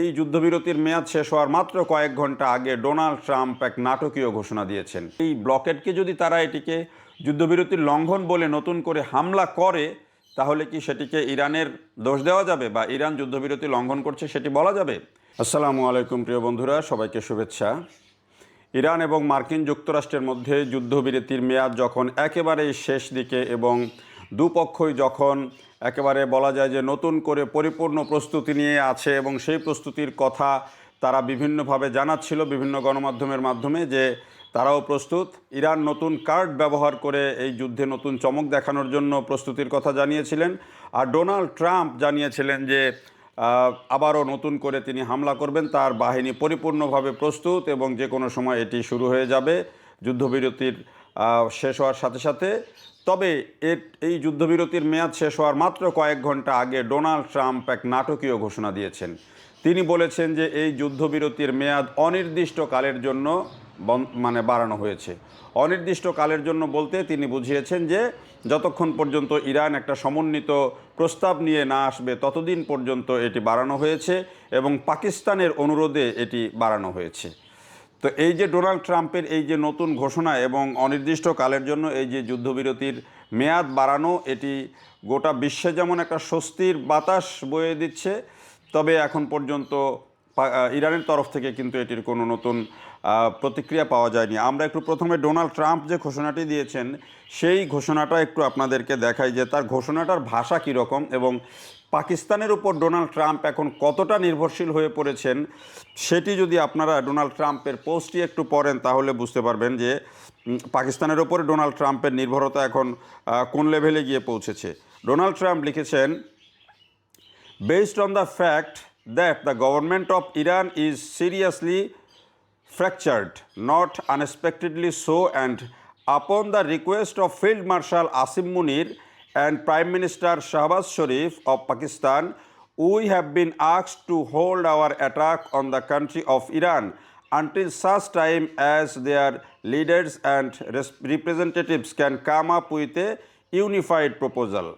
এই যুদ্ধবিরতির মেয়াদ শেষ হওয়ার মাত্র কয়েক ঘন্টা আগে ডোনাল্ড ট্রাম্প এক নাটকীয় ঘোষণা দিয়েছেন। এই ব্লকেডকে যদি তারা এটিকে যুদ্ধবিরতির লঙ্ঘন বলে নতুন করে হামলা করে, তাহলে কি সেটিকে ইরানের দোষ দেওয়া যাবে বা ইরান যুদ্ধবিরতি লঙ্ঘন করছে সেটি বলা যাবে? আসসালামু আলাইকুম প্রিয় বন্ধুরা, সবাইকে শুভেচ্ছা। ইরান এবং মার্কিন যুক্তরাষ্ট্রের মধ্যে যুদ্ধবিরতির মেয়াদ যখন একেবারেই শেষ দিকে এবং দুপক্ষই যখন একেবারে বলা যায় যে নতুন করে পরিপূর্ণ প্রস্তুতি নিয়ে আছে এবং সেই প্রস্তুতির কথা তারা বিভিন্নভাবে জানাচ্ছিল বিভিন্ন গণমাধ্যমের মাধ্যমে যে তারাও প্রস্তুত, ইরান নতুন কার্ড ব্যবহার করে এই যুদ্ধে নতুন চমক দেখানোর জন্য প্রস্তুতির কথা জানিয়েছিলেন। আর ডোনাল্ড ট্রাম্প জানিয়েছিলেন যে আবারও নতুন করে তিনি হামলা করবেন, তার বাহিনী পরিপূর্ণভাবে প্রস্তুত এবং যে কোনো সময় এটি শুরু হয়ে যাবে যুদ্ধবিরতির শেষ হওয়ার সাথে সাথে। তবে এই যুদ্ধবিরতির মেয়াদ শেষ হওয়ার মাত্র কয়েক ঘন্টা আগে ডোনাল্ড ট্রাম্প এক নাটকীয় ঘোষণা দিয়েছেন। তিনি বলেছেন যে এই যুদ্ধবিরতির মেয়াদ অনির্দিষ্টকালের জন্য বাড়ানো হয়েছে। অনির্দিষ্টকালের জন্য বলতে তিনি বুঝিয়েছেন যে যতক্ষণ পর্যন্ত ইরান একটা সমন্বিত প্রস্তাব নিয়ে না আসবে ততদিন পর্যন্ত এটি বাড়ানো হয়েছে এবং পাকিস্তানের অনুরোধে এটি বাড়ানো হয়েছে। তো এই যে ডোনাল্ড ট্রাম্পের এই যে নতুন ঘোষণা এবং অনির্দিষ্টকালের জন্য এই যে যুদ্ধবিরতির মেয়াদ বাড়ানো, এটি গোটা বিশ্বে যেমন একটা স্বস্তির বাতাস বয়ে দিচ্ছে, তবে এখন পর্যন্ত ইরানের তরফ থেকে কিন্তু এটির কোনো নতুন প্রতিক্রিয়া পাওয়া যায়নি। আমরা একটু প্রথমে ডোনাল্ড ট্রাম্প যে ঘোষণাটি দিয়েছেন সেই ঘোষণাটা একটু আপনাদেরকে দেখাই যে তার ঘোষণাটার ভাষা কীরকম এবং পাকিস্তানের উপর ডোনাল্ড ট্রাম্প এখন কতটা নির্ভরশীল হয়ে পড়েছেন সেটি যদি আপনারা ডোনাল্ড ট্রাম্পের পোস্টটি একটু পড়েন তাহলে বুঝতে পারবেন যে পাকিস্তানের ওপরে ডোনাল্ড ট্রাম্পের নির্ভরতা এখন কোন লেভেলে গিয়ে পৌঁছেছে। ডোনাল্ড ট্রাম্প লিখেছেন, Based on the fact that the government of Iran is seriously fractured, not unexpectedly so, and upon the request of Field Marshal Asim Munir and Prime Minister Shahbaz Sharif of Pakistan, we have been asked to hold our attack on the country of Iran until such time as their leaders and representatives can come up with a unified proposal.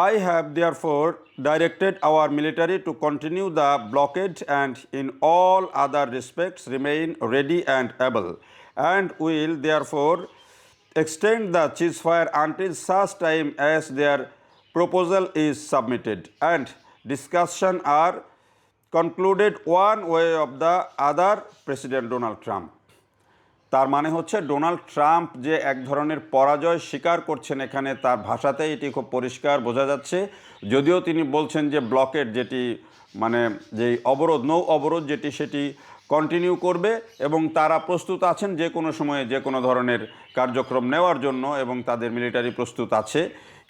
I have therefore directed our military to continue the blockade and in all other respects remain ready and able, and will therefore extend the ceasefire until such time as their proposal is submitted and discussion are concluded one way or the other. President Donald Trump. তার মানে হচ্ছে Donald Trump যে এক ধরনের পরাজয় স্বীকার করছেন, এখানে তার ভাষাতে এটি খুব পরিষ্কার বোঝা যাচ্ছে। যদিও তিনি বলছেন যে ব্লকেড যেটি মানে যেই অবরোধ, নৌ অবরোধ যেটি, সেটি কন্টিনিউ করবে এবং তারা প্রস্তুত আছেন যে কোনো সময়ে যে কোনো ধরনের কার্যক্রম নেওয়ার জন্য এবং তাদের মিলিটারি প্রস্তুত আছে।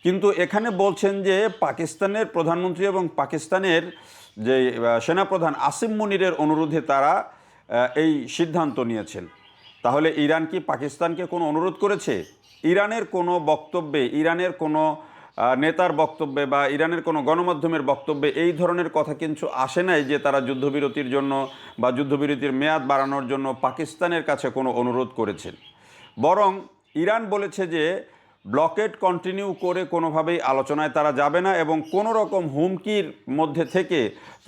কিন্তু এখানে বলছেন যে পাকিস্তানের প্রধানমন্ত্রী এবং পাকিস্তানের যে সেনাপ্রধান আসিম মুনিরের অনুরোধে তারা এই সিদ্ধান্ত নিয়েছেন। তাহলে ইরান কি পাকিস্তানকে কোনো অনুরোধ করেছে? ইরানের কোনো বক্তব্যে, ইরানের কোনো নেতার বক্তব্যে বা ইরানের কোনো গণমাধ্যমের বক্তব্যে এই ধরনের কথা কিন্তু আসে নাই যে তারা যুদ্ধবিরতির জন্য বা যুদ্ধবিরতির মেয়াদ বাড়ানোর জন্য পাকিস্তানের কাছে কোনো অনুরোধ করেছেন। বরং ইরান বলেছে যে ব্লকেড কন্টিনিউ করে কোনোভাবেই আলোচনায় তারা যাবে না এবং কোনো রকম হুমকির মধ্যে থেকে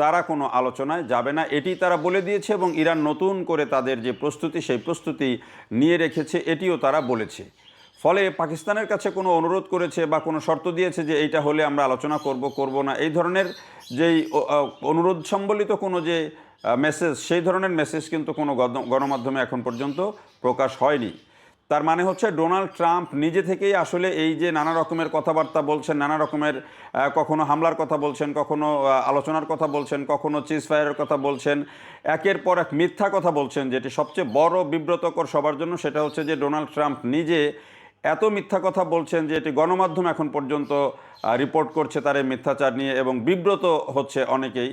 তারা কোনো আলোচনায় যাবে না, এটি তারা বলে দিয়েছে। এবং ইরান নতুন করে তাদের যে প্রস্তুতি সেই প্রস্তুতি নিয়ে রেখেছে এটিও তারা বলেছে। ফলে পাকিস্তানের কাছে কোনো অনুরোধ করেছে বা কোনো শর্ত দিয়েছে যে এইটা হলে আমরা আলোচনা করব না, এই ধরনের যেই অনুরোধ সম্বলিত কোনো যে মেসেজ, সেই ধরনের মেসেজ কিন্তু কোনো গণমাধ্যমে এখন পর্যন্ত প্রকাশ হয়নি। তার মানে হচ্ছে ডোনাল্ড ট্রাম্প নিজে থেকেই আসলে এই যে নানা রকমের কথাবার্তা বলছেন, নানা রকমের কখনো হামলার কথা বলছেন, কখনো আলোচনার কথা বলছেন, কখনো চিজফায়ারের কথা বলছেন, একের পর এক মিথ্যা কথা বলছেন। যেটি সবচেয়ে বড় বিব্রতকর সবার জন্য সেটা হচ্ছে যে ডোনাল্ড ট্রাম্প নিজে এত মিথ্যা কথা বলছেন যে এটি গণমাধ্যম এখন পর্যন্ত রিপোর্ট করছে তার এই মিথ্যাচার নিয়ে এবং বিব্রত হচ্ছে অনেকেই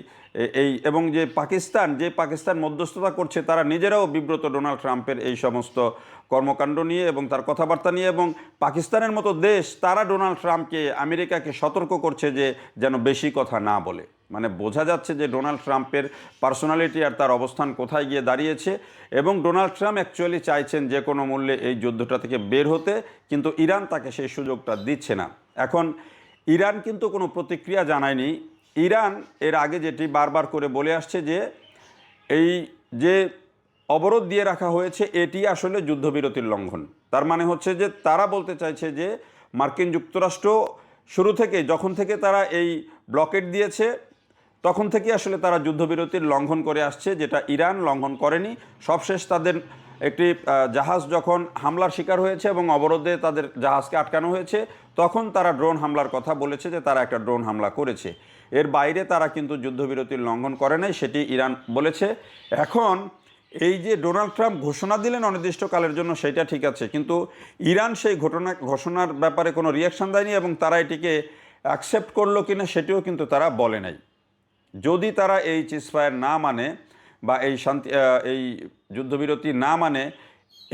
এবং যে পাকিস্তান মধ্যস্থতা করছে তারা নিজেরাও বিব্রত ডোনাল্ড ট্রাম্পের এই সমস্ত কর্মকাণ্ড নিয়ে এবং তার কথাবার্তা নিয়ে। এবং পাকিস্তানের মতো দেশ তারা ডোনাল্ড ট্রাম্পকে, আমেরিকাকে সতর্ক করছে যে যেন বেশি কথা না বলে। মানে বোঝা যাচ্ছে যে ডোনাল্ড ট্রাম্পের পার্সোনালিটি আর তার অবস্থান কোথায় গিয়ে দাঁড়িয়েছে। এবং ডোনাল্ড ট্রাম্প অ্যাকচুয়ালি চাইছেন যে কোনো মূল্যে এই যুদ্ধটা থেকে বের হতে, কিন্তু ইরান তাকে সেই সুযোগটা দিচ্ছে না। এখন ইরান কিন্তু কোনো প্রতিক্রিয়া জানায়নি ইরান এর আগে যেটি বারবার করে বলে আসছে যে এই যে অবরোধ দিয়ে রাখা হয়েছে এটি আসলে যুদ্ধবিরতির লঙ্ঘন। তার মানে হচ্ছে যে তারা বলতে চাইছে যে মার্কিন যুক্তরাষ্ট্র শুরু থেকে যখন থেকে তারা এই ব্লকেড দিয়েছে তখন থেকে আসলে তারা যুদ্ধবিরতির লঙ্ঘন করে আসছে, যেটা ইরান লঙ্ঘন করেনি। সবশেষ তাদের একটি জাহাজ যখন হামলার শিকার হয়েছে এবং অবরোধে তাদের জাহাজকে আটকানো হয়েছে তখন তারা ড্রোন হামলার কথা বলেছে যে তারা একটা ড্রোন হামলা করেছে। এর বাইরে তারা কিন্তু যুদ্ধবিরতির লঙ্ঘন করে নাই, সেটি ইরান বলেছে। এখন এই যে ডোনাল্ড ট্রাম্প ঘোষণা দিলেন অনির্দিষ্টকালের জন্য সেটা ঠিক আছে, কিন্তু ইরান সেই ঘোষণার ব্যাপারে কোনো রিয়াকশন দেয়নি এবং তারা এটিকে অ্যাকসেপ্ট করলো কিনা সেটিও কিন্তু তারা বলে নাই। যদি তারা এই সিজফায়ার না মানে বা এই যুদ্ধবিরতি না মানে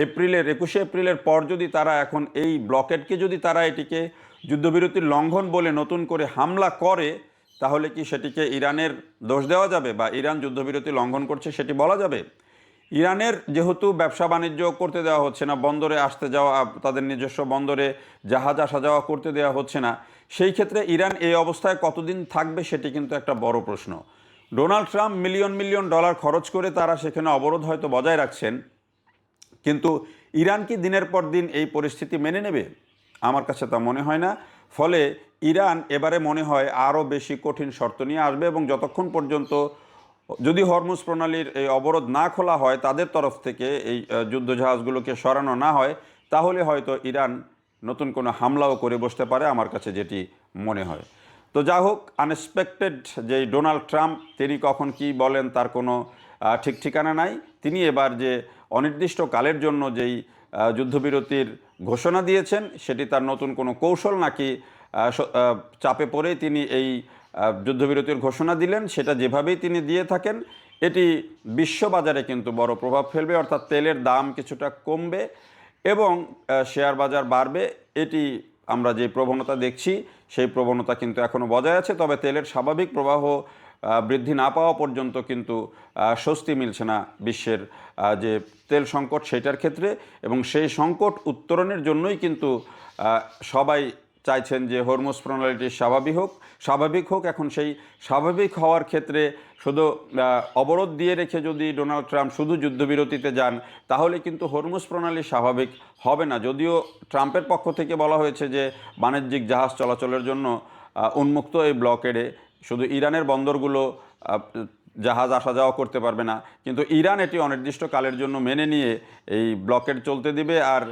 21শে এপ্রিলের পর যদি তারা এখন এই ব্লকেডকে যদি তারা এটিকে যুদ্ধবিরতির লঙ্ঘন বলে নতুন করে হামলা করে তাহলে কি সেটিকে ইরানের দোষ দেওয়া যাবে বা ইরান যুদ্ধবিরতি লঙ্ঘন করছে সেটি বলা যাবে? ইরানের যেহেতু ব্যবসা বাণিজ্য করতে দেওয়া হচ্ছে না, বন্দরে আসতে যাওয়া, তাদের নিজস্ব বন্দরে জাহাজ আসা যাওয়া করতে দেওয়া হচ্ছে না, সেই ক্ষেত্রে ইরান এই অবস্থায় কতদিন থাকবে সেটি কিন্তু একটা বড় প্রশ্ন। Donald Trump million million dollar খরচ করে তারা সেখানে অবরোধ হয়তো বজায় রাখছেন, কিন্তু ইরান কি দিনের পর দিন এই পরিস্থিতি মেনে নেবে? আমার কাছে তা মনে হয় না। ফলে ইরান এবারে মনে হয় আরও বেশি কঠিন শর্ত নিয়ে আসবে এবং যতক্ষণ পর্যন্ত যদি হরমুজ প্রণালীর এই অবরোধ না খোলা হয়, তাদের তরফ থেকে এই যুদ্ধজাহাজগুলোকে সরানো না হয়, তাহলে হয়তো ইরান নতুন কোনো হামলাও করে বসতে পারে, আমার কাছে যেটি মনে হয়। তো যা হোক, আনএক্সপেক্টেড যেই ডোনাল্ড ট্রাম্প তিনি কখন কি বলেন তার কোনো ঠিক ঠিকানা নাই। তিনি এবার যে অনির্দিষ্টকালের জন্য যেই যুদ্ধবিরতির ঘোষণা দিয়েছেন সেটি তার নতুন কোনো কৌশল নাকি চাপে পড়েই তিনি এই যুদ্ধবিরতির ঘোষণা দিলেন, সেটা যেভাবেই তিনি দিয়ে থাকেন এটি বিশ্ববাজারে কিন্তু বড় প্রভাব ফেলবে, অর্থাৎ তেলের দাম কিছুটা কমবে এবং শেয়ার বাজার বাড়বে। এটি আমরা যে প্রবণতা দেখছি সেই প্রবণতা কিন্তু এখনও বজায় আছে, তবে তেলের স্বাভাবিক প্রবাহ বৃদ্ধি না পাওয়া পর্যন্ত কিন্তু স্বস্তি মিলছে না বিশ্বের যে তেল সংকট সেটার ক্ষেত্রে, এবং সেই সংকট উত্তরণের জন্যই কিন্তু সবাই চাইছেন যে হরমুজ প্রণালীটি স্বাভাবিক হোক। এখন সেই স্বাভাবিক হওয়ার ক্ষেত্রে শুধু অবরোধ দিয়ে রেখে যদি ডোনাল্ড ট্রাম্প শুধু যুদ্ধবিরতিতে যান তাহলে কিন্তু হরমুজ প্রণালী স্বাভাবিক হবে না। যদিও ট্রাম্পের পক্ষ থেকে বলা হয়েছে যে বাণিজ্যিক জাহাজ চলাচলের জন্য উন্মুক্ত এই ব্লকেডে, শুধু ইরানের বন্দরগুলো জাহাজ আসা যাওয়া করতে পারবে না, কিন্তু ইরান এটি অনির্দিষ্টকালের জন্য মেনে নিয়ে এই ব্লকেড চলতে দিবে আর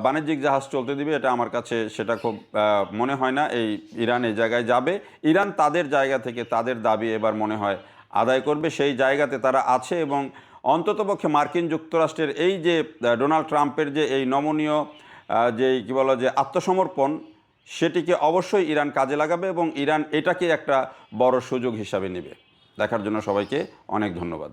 বাণিজ্যিক জাহাজ চলতে দিবে। এটা আমার কাছে সেটা খুব মনে হয় না এই ইরান এই জায়গায় যাবে। ইরান তাদের জায়গা থেকে তাদের দাবি এবার মনে হয় আদায় করবে, সেই জায়গাতে তারা আছে এবং অন্ততপক্ষে মার্কিন যুক্তরাষ্ট্রের এই যে ডোনাল্ড ট্রাম্পের যে এই নমনীয় যেই কী বলা যে আত্মসমর্পণ, সেটিকে অবশ্যই ইরান কাজে লাগাবে এবং ইরান এটাকে একটা বড় সুযোগ হিসাবে নেবে। দেখার জন্য সবাইকে অনেক ধন্যবাদ।